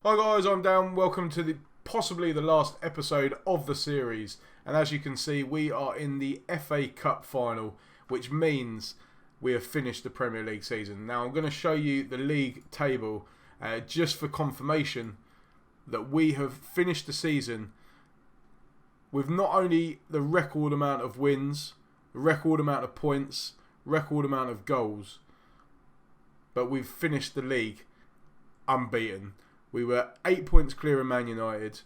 Hi guys, I'm Dan. Welcome to possibly the last episode of the series. And as you can see, we are in the FA Cup final, which means we have finished the Premier League season. Now I'm going to show you the league table just for confirmation that we have finished the season with not only the record amount of wins, the record amount of points, record amount of goals, but we've finished the league unbeaten. We were 8 points clear of Man United.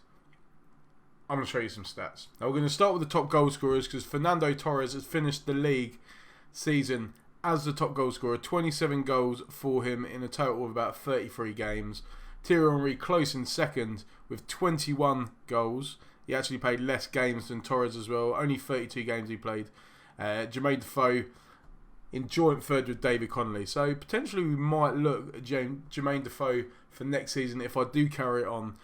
I'm going to show you some stats. Now we're going to start with the top goal scorers because Fernando Torres has finished the league season as the top goal scorer. 27 goals for him in a total of about 33 games. Thierry Henry close in second with 21 goals. He actually played less games than Torres as well. Only 32 games he played. Jermaine Defoe in joint third with David Connolly. So potentially we might look at Jermaine Defoe for next season if I do carry it on,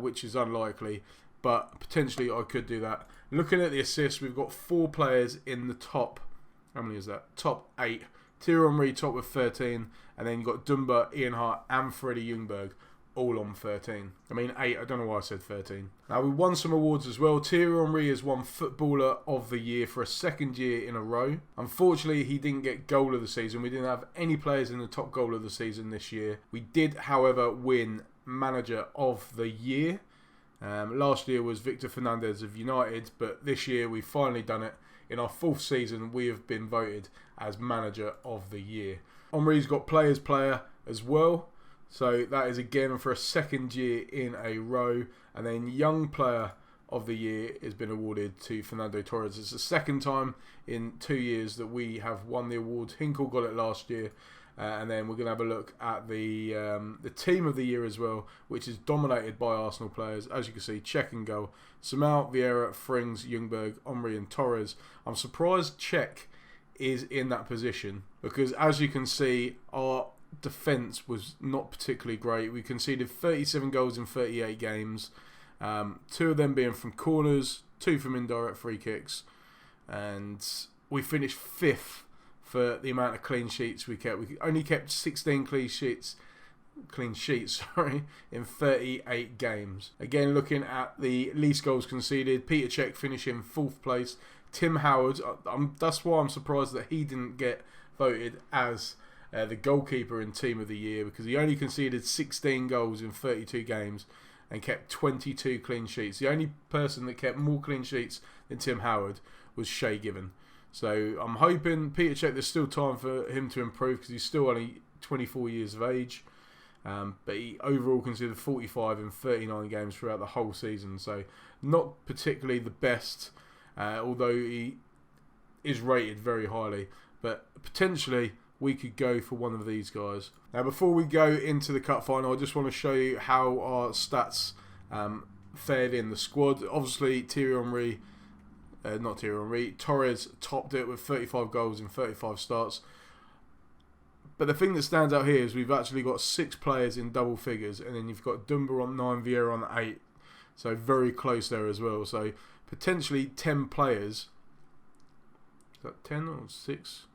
which is unlikely. But potentially I could do that. Looking at the assists, we've got 4 players in the top. How many is that? Top 8. Thierry Henry top with 13. And then you've got Dumba, Ian Hart and Freddie Ljungberg all on 13. I mean 8, I don't know why I said 13. Now we won some awards as well. Thierry Henry has won Footballer of the Year for a second year in a row. Unfortunately he didn't get goal of the season. We didn't have any players in the top goal of the season this year. We did however win Manager of the Year. Last year was Victor Fernandez of United, but this year we've finally done it. In our 4th season we have been voted as Manager of the Year. Henry's got Players Player as well. So that is again for a second year in a row. And then Young Player of the Year has been awarded to Fernando Torres. It's the second time in 2 years that we have won the award. Hinkle got it last year. And then we're going to have a look at the Team of the Year as well, which is dominated by Arsenal players. As you can see, Cech and goal. Samal, Vieira, Frings, Ljungberg, Henry and Torres. I'm surprised Cech is in that position because as you can see, our defence was not particularly great. We conceded 37 goals in 38 games, 2 of them being from corners, 2 from indirect free kicks, and we finished 5th for the amount of clean sheets we kept. We only kept 16 clean sheets in 38 games. Again, looking at the least goals conceded, Peter Cech finishing 4th place. Tim Howard, that's why I'm surprised that he didn't get voted as the goalkeeper in Team of the Year because he only conceded 16 goals in 32 games and kept 22 clean sheets. The only person that kept more clean sheets than Tim Howard was Shay Given. So I'm hoping Peter Cech, there's still time for him to improve because he's still only 24 years of age. But he overall conceded 45 in 39 games throughout the whole season. So not particularly the best, although he is rated very highly. But potentially we could go for one of these guys. Now before we go into the cup final, I just want to show you how our stats fared in the squad. Obviously Torres topped it with 35 goals in 35 starts. But the thing that stands out here is we've actually got 6 players in double figures, and then you've got Dumba on 9, Vieira on 8. So very close there as well. So potentially 10 players. Is that 10 or 6?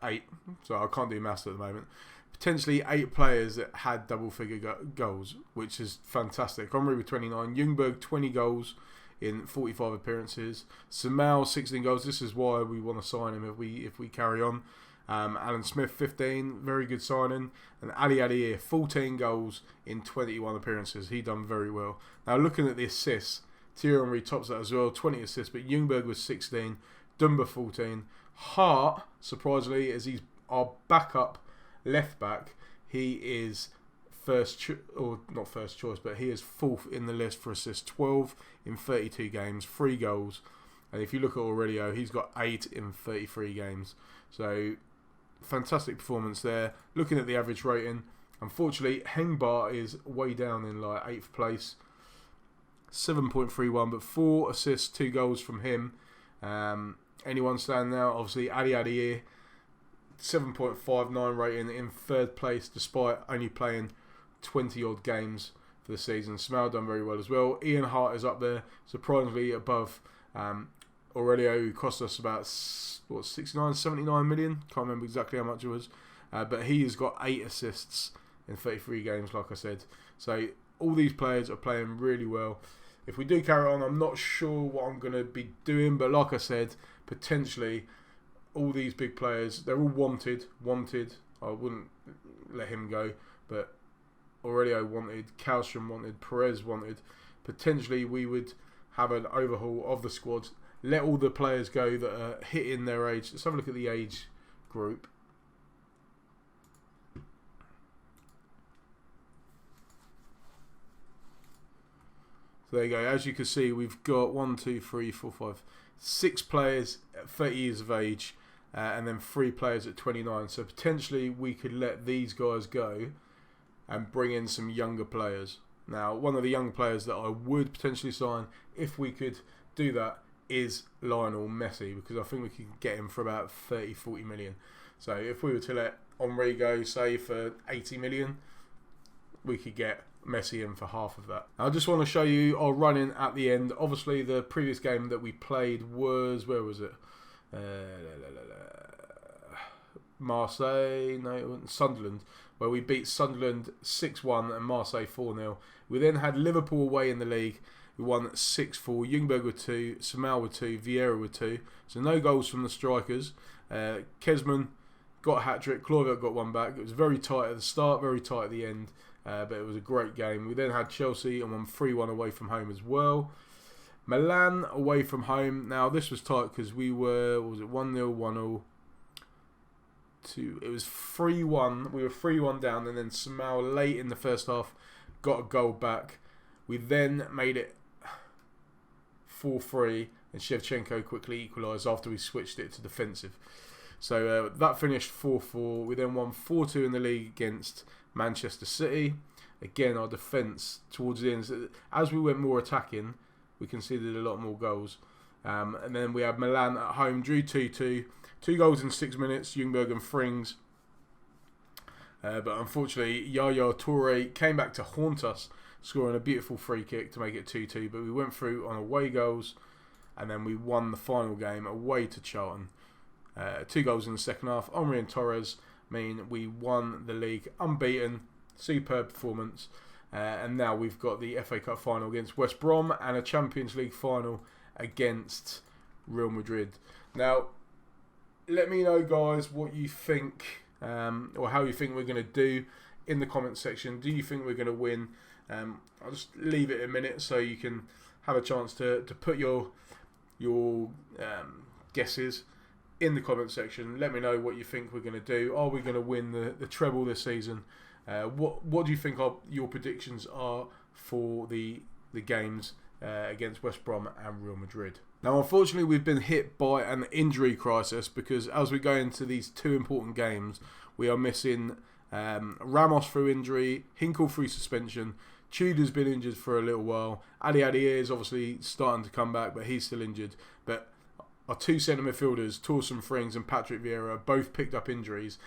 8. So I can't do maths at the moment. Potentially 8 players that had double figure goals, which is fantastic. Henry with 29, Ljungberg 20 goals in 45 appearances. Samal 16 goals. This is why we want to sign him if we carry on. Alan Smith 15, very good signing, and Ali Adair 14 goals in 21 appearances. He done very well. Now looking at the assists, Thierry Henry tops that as well, 20 assists, but Ljungberg was 16, Dumba 14. Hart, surprisingly, as he's our backup left back, he is not first choice, but he is 4th in the list for assists, 12 in 32 games, 3 goals. And if you look at Aurelio, he's got 8 in 33 games. So fantastic performance there. Looking at the average rating, unfortunately Hengbar is way down in like 8th place, 7.31, but 4 assists, 2 goals from him. Anyone stand out? Obviously Ali Adair, 7.59 rating in 3rd place despite only playing 20 odd games for the season. Smell done very well as well. Ian Hart is up there, surprisingly above Aurelio, who cost us about 69, 79 million. Can't remember exactly how much it was. But he has got 8 assists in 33 games, like I said. So all these players are playing really well. If we do carry on, I'm not sure what I'm going to be doing, but like I said, potentially all these big players, they're all wanted. I wouldn't let him go, but Aurelio wanted, Kallstrom wanted, Perez wanted. Potentially we would have an overhaul of the squad. Let all the players go that are hitting their age. Let's have a look at the age group. So there you go. As you can see, we've got 6 players at 30 years of age, and then 3 players at 29. So potentially we could let these guys go and bring in some younger players. Now, one of the young players that I would potentially sign, if we could do that, is Lionel Messi, because I think we could get him for about 30-40 million. So if we were to let Henry go, say, for 80 million, we could get Messi in for half of that. Now, I just want to show you our running at the end. Obviously, the previous game that we played was, where was it? Marseille, no, it wasn't, Sunderland, where we beat Sunderland 6-1 and Marseille 4-0. We then had Liverpool away in the league. We won 6-4. Ljungberg with 2, Samal with 2, Vieira with 2. So no goals from the strikers. Kesman got a hat-trick. Kluivert got one back. It was very tight at the start, very tight at the end. But it was a great game. We then had Chelsea and won 3-1 away from home as well. Milan away from home. Now this was tight because we were, what was it, 1-0, 1-0. It was 3-1. We were 3-1 down, and then Samal late in the first half got a goal back. We then made it 4-3, and Shevchenko quickly equalised after we switched it to defensive. So that finished 4-4. We then won 4-2 in the league against Manchester City. Again, our defence towards the end, as we went more attacking, we conceded a lot more goals. And then we had Milan at home, drew 2-2. 2 goals in 6 minutes, Ljungberg and Frings. But unfortunately, Yaya Toure came back to haunt us, scoring a beautiful free kick to make it 2-2. But we went through on away goals, and then we won the final game away to Charlton. 2 goals in the second half. Henry and Torres mean we won the league unbeaten. Superb performance. And now we've got the FA Cup final against West Brom and a Champions League final against Real Madrid. Now, let me know, guys, what you think, or how you think we're going to do in the comments section. Do you think we're going to win? I'll just leave it a minute so you can have a chance to put your guesses in the comment section. Let me know what you think we're going to do. Are we going to win the treble this season? What do you think your predictions are for the games against West Brom and Real Madrid? Now, unfortunately, we've been hit by an injury crisis because as we go into these 2 important games, we are missing Ramos through injury, Hinkle through suspension, Tudor's been injured for a little while, Ali Adier is obviously starting to come back, but he's still injured. But our 2 centre midfielders, Torsten Frings and Patrick Vieira, both picked up injuries.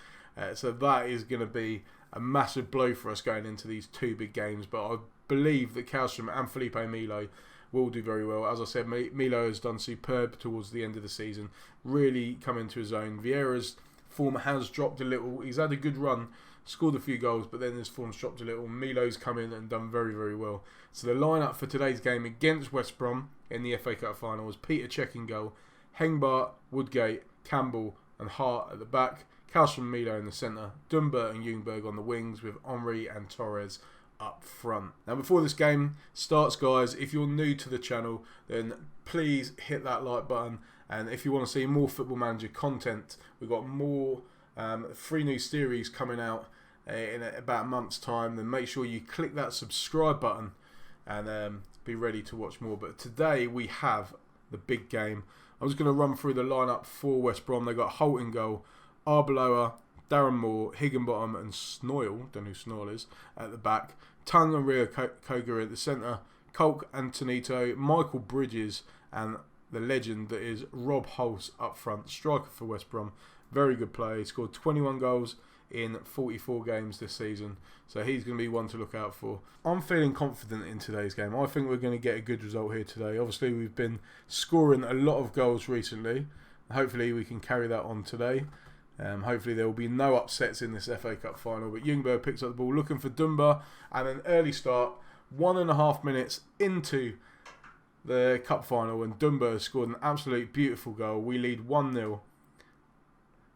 So that is going to be a massive blow for us going into these 2 big games. But I believe that Kallstrom and Felipe Melo will do very well. As I said, Melo has done superb towards the end of the season, really come into his own. Vieira's form has dropped a little. He's had a good run, scored a few goals, but then his form's dropped a little. Milo's come in and done very, very well. So the lineup for today's game against West Brom in the FA Cup final was Peter Cech in goal, Hengbart, Woodgate, Campbell and Hart at the back, Kallstrom and Milo in the centre, Dunbar and Ljungberg on the wings with Henry and Torres up front. Now, before this game starts, guys, if you're new to the channel, then please hit that like button. And if you want to see more Football Manager content, we've got more 3 new series coming out in about a month's time. Then make sure you click that subscribe button and be ready to watch more. But today we have the big game. I'm just going to run through the lineup for West Brom. They've got Holt in goal, Arbeloa, Darren Moore, Higginbottom and Snoyle, don't know who Snoyle is, at the back. Tung and Rio Koga at the centre. Kolk and Tonito, Michael Bridges and the legend that is Rob Hulse up front. Striker for West Brom. Very good player. He scored 21 goals in 44 games this season. So he's going to be one to look out for. I'm feeling confident in today's game. I think we're going to get a good result here today. Obviously, we've been scoring a lot of goals recently. Hopefully, we can carry that on today. Hopefully there will be no upsets in this FA Cup final. But Ljungberg picks up the ball, looking for Dumba, and an early start, 1.5 minutes into the cup final, and Dumba has scored an absolute beautiful goal. We lead 1-0.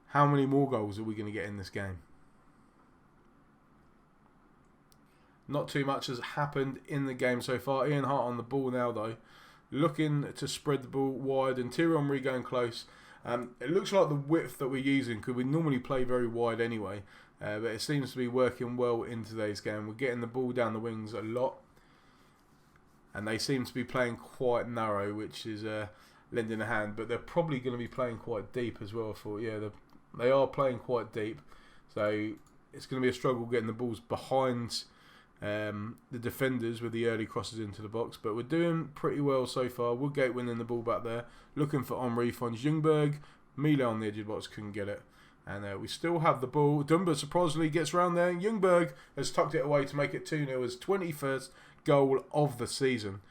How many more goals are we going to get in this game? Not too much has happened in the game so far. Ian Hart on the ball now, though, looking to spread the ball wide, and Thierry Henry going close. It looks like the width that we're using, because we normally play very wide anyway, but it seems to be working well in today's game. We're getting the ball down the wings a lot, and they seem to be playing quite narrow, which is lending a hand, but they're probably going to be playing quite deep as well. They are playing quite deep, so it's going to be a struggle getting the balls behind the defenders with the early crosses into the box, but we're doing pretty well so far. Woodgate winning the ball back there, looking for Henry, finds Ljungberg. Milo on the edge of the box, couldn't get it, and we still have the ball. Dumba surprisingly gets round there, and Ljungberg has tucked it away to make it 2-0, his 21st goal of the season.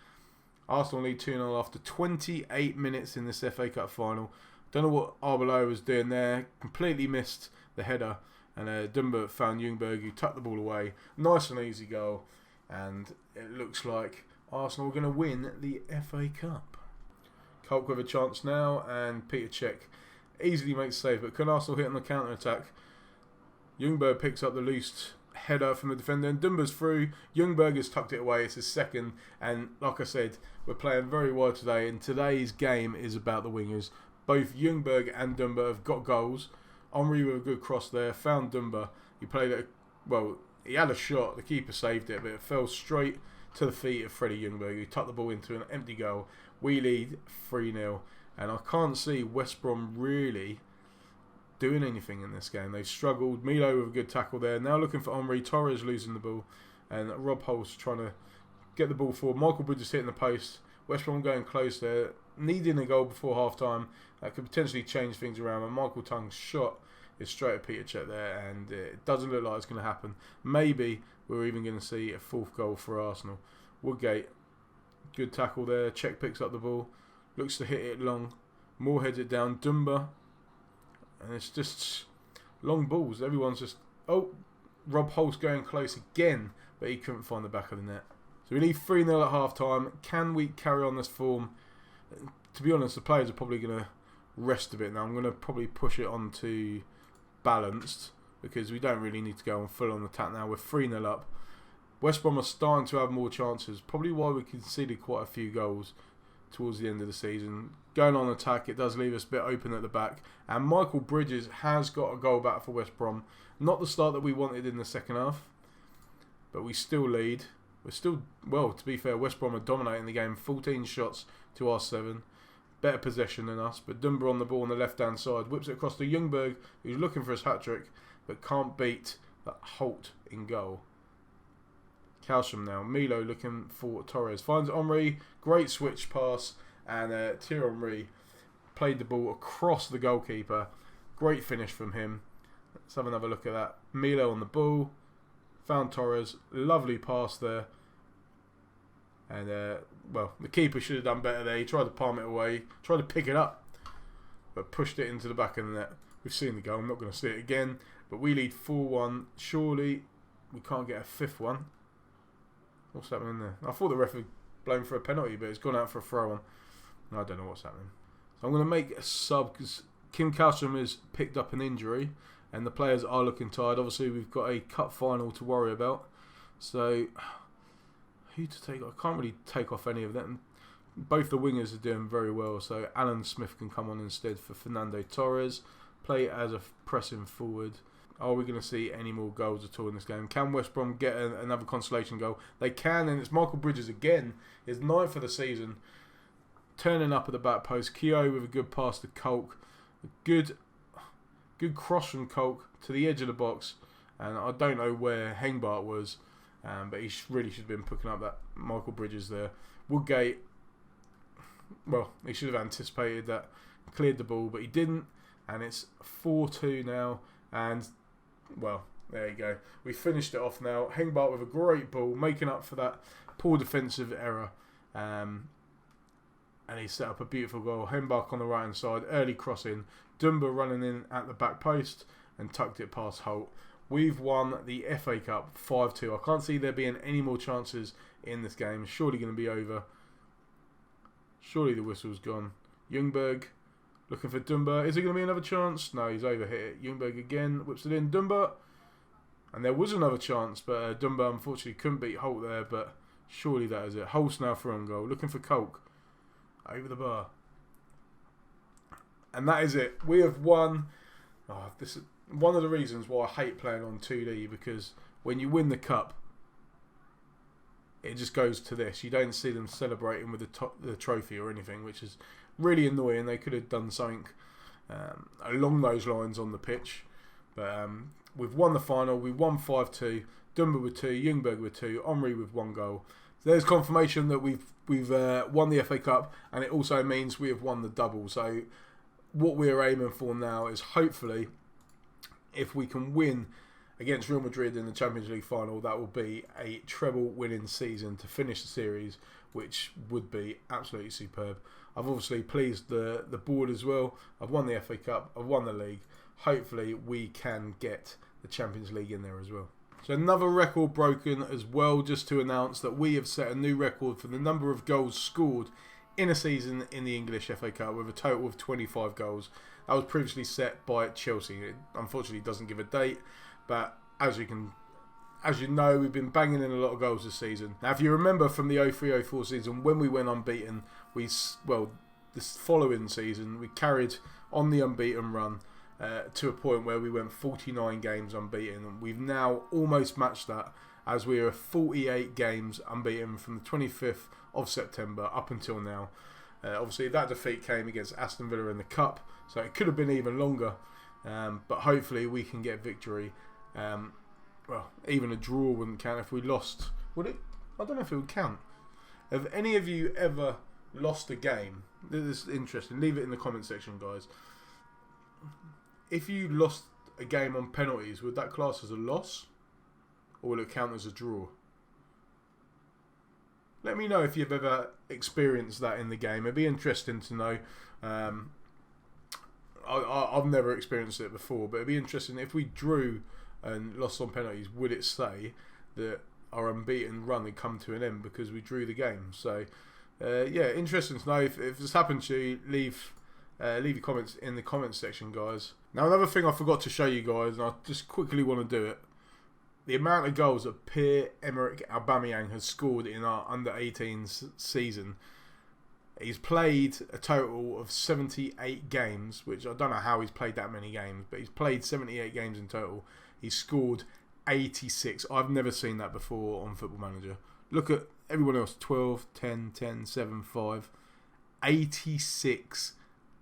Arsenal lead 2-0 after 28 minutes in this FA Cup final. Don't know what Arbeloa was doing there, completely missed the header. And Dumba found Ljungberg, who tucked the ball away. Nice and easy goal. And it looks like Arsenal are going to win the FA Cup. Kolk with a chance now, and Peter Cech easily makes a save. But can Arsenal hit on the counter-attack? Ljungberg picks up the loose header from the defender, and Dumba's through. Ljungberg has tucked it away. It's his second. And like I said, we're playing very well today. And today's game is about the wingers. Both Ljungberg and Dumba have got goals. Henry with a good cross there, found Dumba. He played it, well, he had a shot, the keeper saved it, but it fell straight to the feet of Freddie Ljungberg, who tucked the ball into an empty goal. We lead 3-0, and I can't see West Brom really doing anything in this game. They've struggled. Milo with a good tackle there. Now looking for Henry. Torres losing the ball, and Rob Holt's trying to get the ball forward. Michael Bridges hitting the post. West Brom going close there, needing a goal before half-time. That could potentially change things around, and Michael Tung's shot is straight at Peter Cech there, and it doesn't look like it's going to happen. Maybe we're even going to see a fourth goal for Arsenal. Woodgate, good tackle there. Cech picks up the ball, looks to hit it long. Moore heads it down. Dumba, and it's just long balls. Everyone's just... Oh, Rob Holt's going close again, but he couldn't find the back of the net. So we lead 3-0 at half-time. Can we carry on this form? To be honest, the players are probably going to rest a bit now. I'm going to probably push it on to balanced, because we don't really need to go on full on attack now. We're 3-0 up. West Brom are starting to have more chances. Probably why we conceded quite a few goals towards the end of the season. Going on attack, it does leave us a bit open at the back. And Michael Bridges has got a goal back for West Brom. Not the start that we wanted in the second half, but we still lead. We're still, well, to be fair, West Brom are dominating the game. 14 shots to our 7. Better possession than us, but Dumba on the ball on the left-hand side. Whips it across to Ljungberg, who's looking for his hat-trick, but can't beat that Holt in goal. Kalstrom now. Milo looking for Torres. Finds Henry. Great switch pass, and Thierry Henry played the ball across the goalkeeper. Great finish from him. Let's have another look at that. Milo on the ball. Found Torres. Lovely pass there. And, well, the keeper should have done better there. He tried to palm it away. Tried to pick it up, but pushed it into the back of the net. We've seen the goal. I'm not going to see it again. But we lead 4-1. Surely we can't get a fifth one. What's happening there? I thought the ref had blown for a penalty, but it's gone out for a throw-on. I don't know what's happening. So I'm going to make a sub, because Kim Kalstrom has picked up an injury, and the players are looking tired. Obviously, we've got a cup final to worry about. So... who to take? I can't really take off any of them. Both the wingers are doing very well, so Alan Smith can come on instead for Fernando Torres. Play as a pressing forward. Are we going to see any more goals at all in this game? Can West Brom get another consolation goal? They can, and it's Michael Bridges again. His 9th of the season. Turning up at the back post. Keogh with a good pass to Kolk. A good cross from Kolk to the edge of the box. And I don't know where Hengbart was. But he really should have been picking up that Michael Bridges there. Woodgate, well, he should have anticipated that, cleared the ball, but he didn't, and it's 4-2 now, and, well, there you go. We finished it off now. Hengbart with a great ball, making up for that poor defensive error. And he set up a beautiful goal. Hembark on the right hand side, early crossing. Dumba running in at the back post and tucked it past Holt. We've won the FA Cup 5-2. I can't see there being any more chances in this game. It's surely going to be over. Surely the whistle's gone. Ljungberg looking for Dumba. Is it going to be another chance? No, he's overhit it. Ljungberg again whips it in. Dumba. And there was another chance, but Dumba unfortunately couldn't beat Holt there. But surely that is it. Holt's now for on goal. Looking for Kolk. Over the bar. And that is it. We have won. Oh, this is one of the reasons why I hate playing on 2D, because when you win the cup, it just goes to this. You don't see them celebrating with the trophy or anything, which is really annoying. They could have done something along those lines on the pitch. But we've won the final. We won 5-2. Dumba with 2, Ljungberg with 2, Henry with 1 goal. So there's confirmation that we've won the FA Cup, and it also means we have won the double. So what we're aiming for now is, hopefully, if we can win against Real Madrid in the Champions League final, that will be a treble winning season to finish the series, which would be absolutely superb. I've obviously pleased the board as well. I've won the FA Cup, I've won the league. Hopefully we can get the Champions League in there as well. So another record broken as well, just to announce that we have set a new record for the number of goals scored in a season in the English FA Cup, with a total of 25 goals. That was previously set by Chelsea. It unfortunately doesn't give a date, but as you know, we've been banging in a lot of goals this season. Now, if you remember from the 03-04 season, when we went unbeaten, this following season, we carried on the unbeaten run to a point where we went 49 games unbeaten. And we've now almost matched that, as we are 48 games unbeaten from the 25th of September up until now. Obviously, that defeat came against Aston Villa in the Cup, so it could have been even longer. But hopefully we can get victory. Well, even a draw wouldn't count if we lost. Would it? I don't know if it would count. Have any of you ever lost a game? This is interesting. Leave it in the comment section, guys. If you lost a game on penalties, would that class as a loss? Or will it count as a draw? Let me know if you've ever experienced that in the game. It'd be interesting to know. I've never experienced it before, but it'd be interesting if we drew and lost on penalties. Would it say that our unbeaten run had come to an end because we drew the game? So, yeah, interesting to know. If this happened to you, leave your comments in the comments section, guys. Now, another thing I forgot to show you guys, and I just quickly want to do it. The amount of goals that Pierre-Emerick Aubameyang has scored in our under-18s season. He's played a total of 78 games, which I don't know how he's played that many games, but he's played 78 games in total. He's scored 86. I've never seen that before on Football Manager. Look at everyone else. 12, 10, 10, 7, 5. 86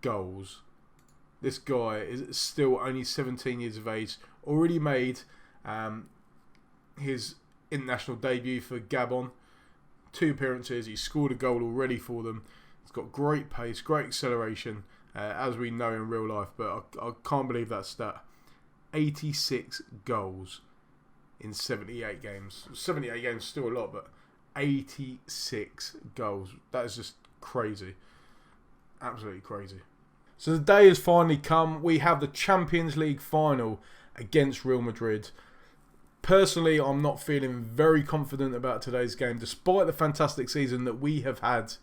goals. This guy is still only 17 years of age. Already made his international debut for Gabon. 2 appearances. He's scored a goal already for them. He's got great pace, great acceleration, as we know in real life. But I can't believe that stat. 86 goals in 78 games. 78 games is still a lot, but 86 goals. That is just crazy. Absolutely crazy. So the day has finally come. We have the Champions League final against Real Madrid. Personally, I'm not feeling very confident about today's game, despite the fantastic season that we have had.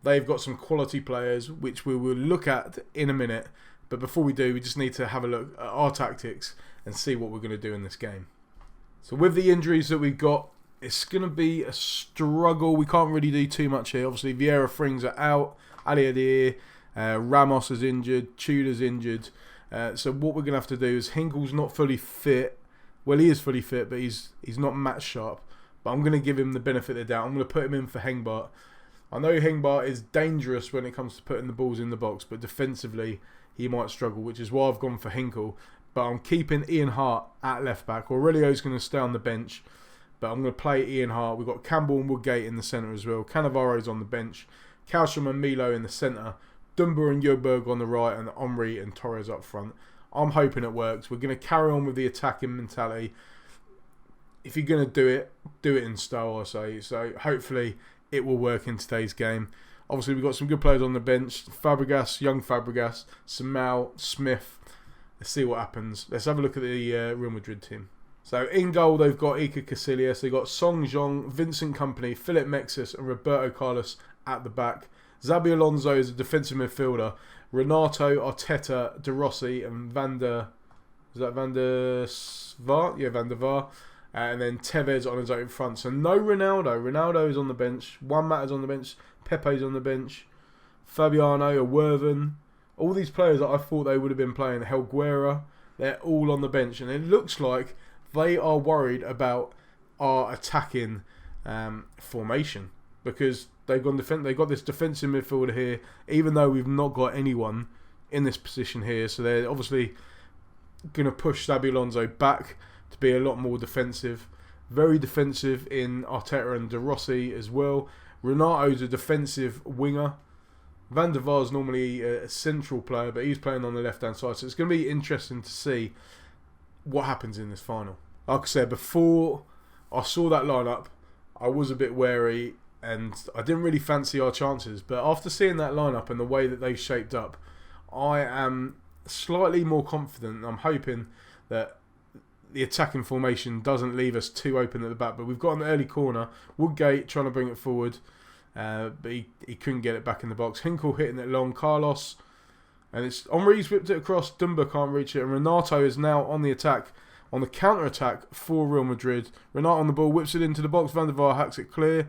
They've got some quality players, which we will look at in a minute. But before we do, we just need to have a look at our tactics and see what we're going to do in this game. So with the injuries that we've got, it's going to be a struggle. We can't really do too much here. Obviously, Vieira Frings are out. Ali Adir, Ramos is injured. Tudor's injured. So what we're going to have to do is, Hinkle's not fully fit. Well, he is fully fit, but he's not match sharp. But I'm going to give him the benefit of the doubt. I'm going to put him in for Hengbart. I know Hengbart is dangerous when it comes to putting the balls in the box, but defensively he might struggle, which is why I've gone for Hinkle. But I'm keeping Ian Hart at left back. Aurelio's going to stay on the bench, but I'm going to play Ian Hart. We've got Campbell and Woodgate in the centre as well. Cannavaro's on the bench. Kalstrom and Milo in the centre. Dumba and Ljungberg on the right, and Henry and Torres up front. I'm hoping it works. We're going to carry on with the attacking mentality. If you're going to do it in style, I say. So hopefully it will work in today's game. Obviously, we've got some good players on the bench. Fabregas, young Fabregas, Samal, Smith. Let's see what happens. Let's have a look at the Real Madrid team. So in goal, they've got Iker Casillas. They've got Song Jong, Vincent Kompany, Philip Mexis, and Roberto Carlos at the back. Xabi Alonso is a defensive midfielder. Renato, Arteta, De Rossi, and Van der Vaart? Yeah, Van der Vaart. And then Tevez on his own front. So no Ronaldo. Ronaldo is on the bench. Juan Mata's on the bench. Pepe's on the bench. Fabiano, Werven. All these players that I thought they would have been playing. Helguera. They're all on the bench. And it looks like they are worried about our attacking formation. Because they've got this defensive midfielder here. Even though we've not got anyone in this position here. So they're obviously going to push Xabi Alonso back to be a lot more defensive. Very defensive in Arteta and De Rossi as well. Renato's a defensive winger. Van der Vaar's normally a central player, but he's playing on the left-hand side. So it's going to be interesting to see what happens in this final. Like I said, before I saw that lineup, I was a bit wary and I didn't really fancy our chances. But after seeing that lineup and the way that they've shaped up, I am slightly more confident. I'm hoping that the attacking formation doesn't leave us too open at the back. But we've got an early corner. Woodgate trying to bring it forward. But he couldn't get it back in the box. Hinkle hitting it long. Carlos. And it's Henri's whipped it across. Dumba can't reach it. And Renato is now on the attack. On the counter-attack for Real Madrid. Renato on the ball. Whips it into the box. Van der Vaart hacks it clear.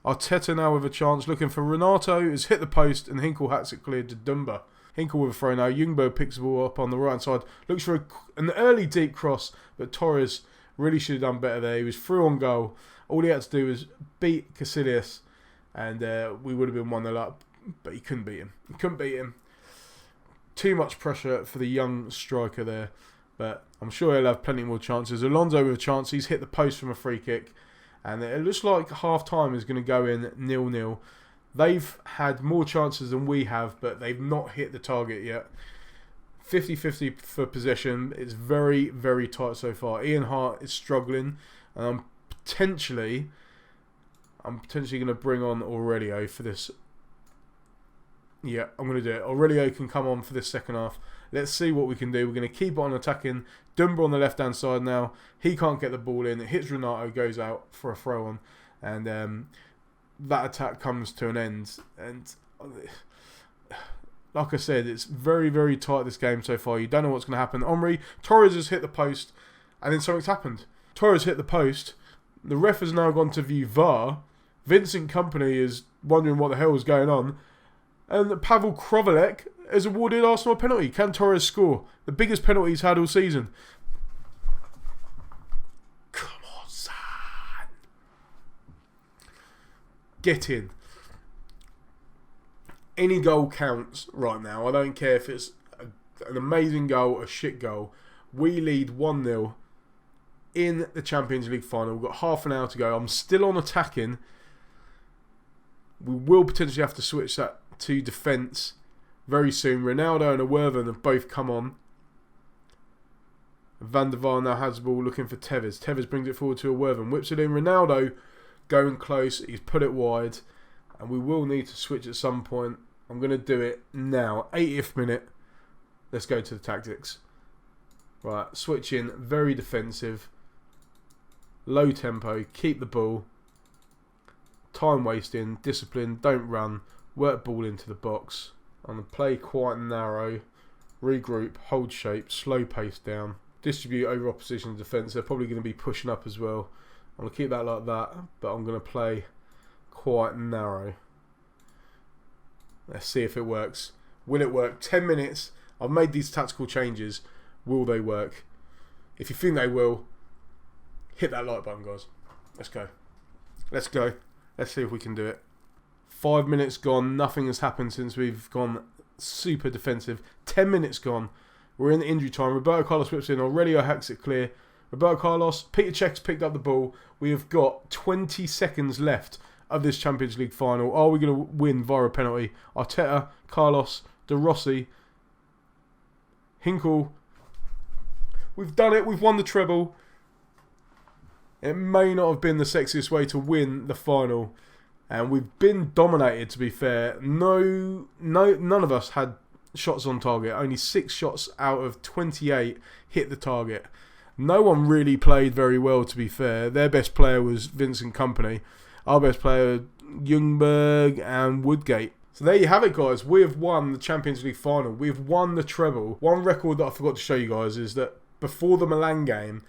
Arteta now with a chance. Looking for Renato. Has hit the post. And Hinkle hacks it clear to Dumba. Hinkle with a throw now. Ljungberg picks the ball up on the right side. Looks for an early deep cross. But Torres really should have done better there. He was through on goal. All he had to do was beat Casillas. And we would have been 1-0 up. But he couldn't beat him. Too much pressure for the young striker there. But I'm sure he'll have plenty more chances. Alonso with a chance. He's hit the post from a free kick. And it looks like half-time is going to go in 0-0. They've had more chances than we have, but they've not hit the target yet. 50-50 for possession. It's very, very tight so far. Ian Hart is struggling. And I'm potentially going to bring on Aurelio for this. Yeah, I'm going to do it. Aurelio can come on for this second half. Let's see what we can do. We're going to keep on attacking. Dumba on the left-hand side now. He can't get the ball in. It hits Renato, goes out for a throw-on. And that attack comes to an end. And like I said, it's very, very tight this game so far. You don't know what's going to happen. Torres has hit the post. And then something's happened. Torres hit the post. The ref has now gone to view VAR. Vincent Kompany is wondering what the hell is going on. And Pavel Krovalek has awarded Arsenal a penalty. Can Torres score? The biggest penalty he's had all season. Come on, son. Get in. Any goal counts right now. I don't care if it's an amazing goal or a shit goal. We lead 1-0 in the Champions League final. We've got half an hour to go. I'm still on attacking. We will potentially have to switch that to defence very soon. Ronaldo and Werven have both come on. Van der Vaart now has the ball looking for Tevez. Tevez brings it forward to Werven. Whips it in. Ronaldo going close. He's put it wide. And we will need to switch at some point. I'm going to do it now. 80th minute. Let's go to the tactics. Right, switch in. Very defensive. Low tempo. Keep the ball. Time wasting. Discipline. Don't run. Work ball into the box. On the play quite narrow. Regroup. Hold shape. Slow pace down. Distribute over opposition defence. They're probably going to be pushing up as well. I'm going to keep that like that. But I'm going to play quite narrow. Let's see if it works. Will it work? 10 minutes. I've made these tactical changes. Will they work? If you think they will, hit that like button, guys. Let's go. Let's go. Let's see if we can do it. 5 minutes gone. Nothing has happened since we've gone super defensive. 10 minutes gone. We're in the injury time. Roberto Carlos whips in. Aurelio hacks it clear. Roberto Carlos. Peter Cech's picked up the ball. We have got 20 seconds left of this Champions League final. Are we going to win via a penalty? Arteta, Carlos, De Rossi, Hinkle. We've done it. We've won the treble. It may not have been the sexiest way to win the final, And we've been dominated, to be fair. None of us had shots on target. Only 6 shots out of 28 hit the target. No one really played very well, to be fair. Their best player was Vincent Kompany. Our best player, Ljungberg and Woodgate. So there you have it, guys. We have won the Champions League final. We've won the treble. One record that I forgot to show you guys is that before the Milan game,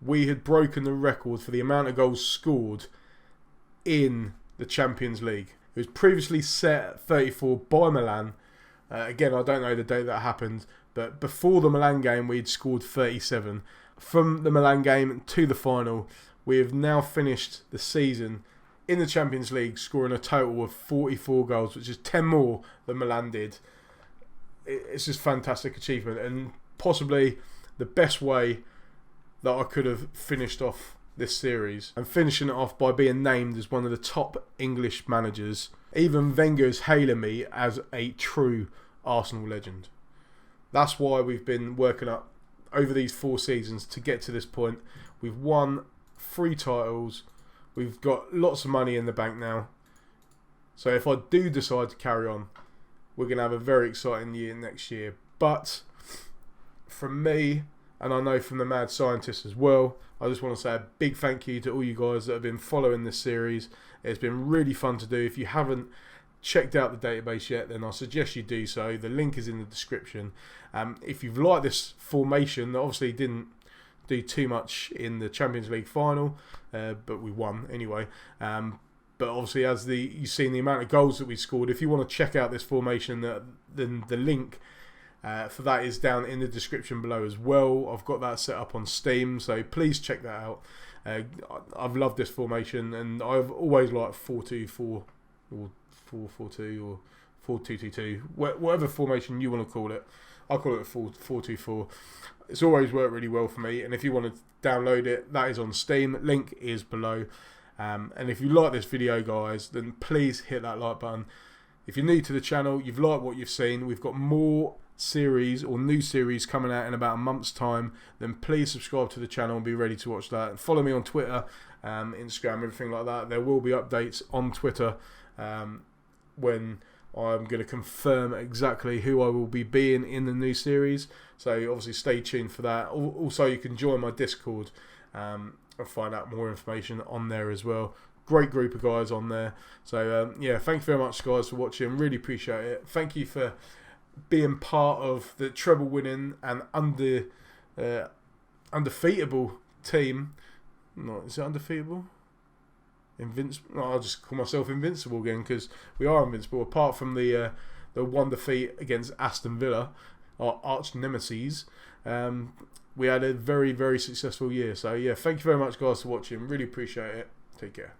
we had broken the record for the amount of goals scored in the Champions League. It was previously set at 34 by Milan. Again, I don't know the date that happened, but before the Milan game, we'd scored 37. From the Milan game to the final, we have now finished the season in the Champions League scoring a total of 44 goals, which is 10 more than Milan did. It's just a fantastic achievement, and possibly the best way that I could have finished off this series, and finishing it off by being named as one of the top English managers. Even Wenger's hailing me as a true Arsenal legend. That's why we've been working up over these 4 seasons to get to this point. We've won 3 titles. We've got lots of money in the bank now. So if I do decide to carry on, we're going to have a very exciting year next year. But from me, and I know from the mad scientists as well, I just want to say a big thank you to all you guys that have been following this series. It's been really fun to do. If you haven't checked out the database yet, then I suggest you do so. The link is in the description. If you've liked this formation, that obviously didn't do too much in the Champions League final, but we won anyway. But obviously, as you've seen the amount of goals that we scored, if you want to check out this formation, then the link for that is down in the description below as well. I've got that set up on Steam, so please check that out. I've loved this formation, and I've always liked 4-2-4 or 4-4-2 or 4-2-2-2, whatever formation you want to call it. I call it 4-2-4. It's always worked really well for me, and if you want to download it, that is on Steam. Link is below. And if you like this video, guys, then please hit that like button. If you're new to the channel, you've liked what you've seen, we've got more series or new series coming out in about a month's time, then please subscribe to the channel and be ready to watch that. Follow me on Twitter, Instagram, everything like that. There will be updates on Twitter when I'm going to confirm exactly who I will be being in the new series, so obviously stay tuned for that. Also, you can join my Discord and find out more information on there as well. Great group of guys on there. So yeah, thank you very much, guys, for watching. Really appreciate it. Thank you for being part of the treble winning and undefeatable team. No, is it undefeatable? Invincible. No, I'll just call myself Invincible again, because we are invincible. Apart from the one defeat against Aston Villa, our arch nemesis, we had a very, very successful year. So yeah, thank you very much, guys, for watching. Really appreciate it. Take care.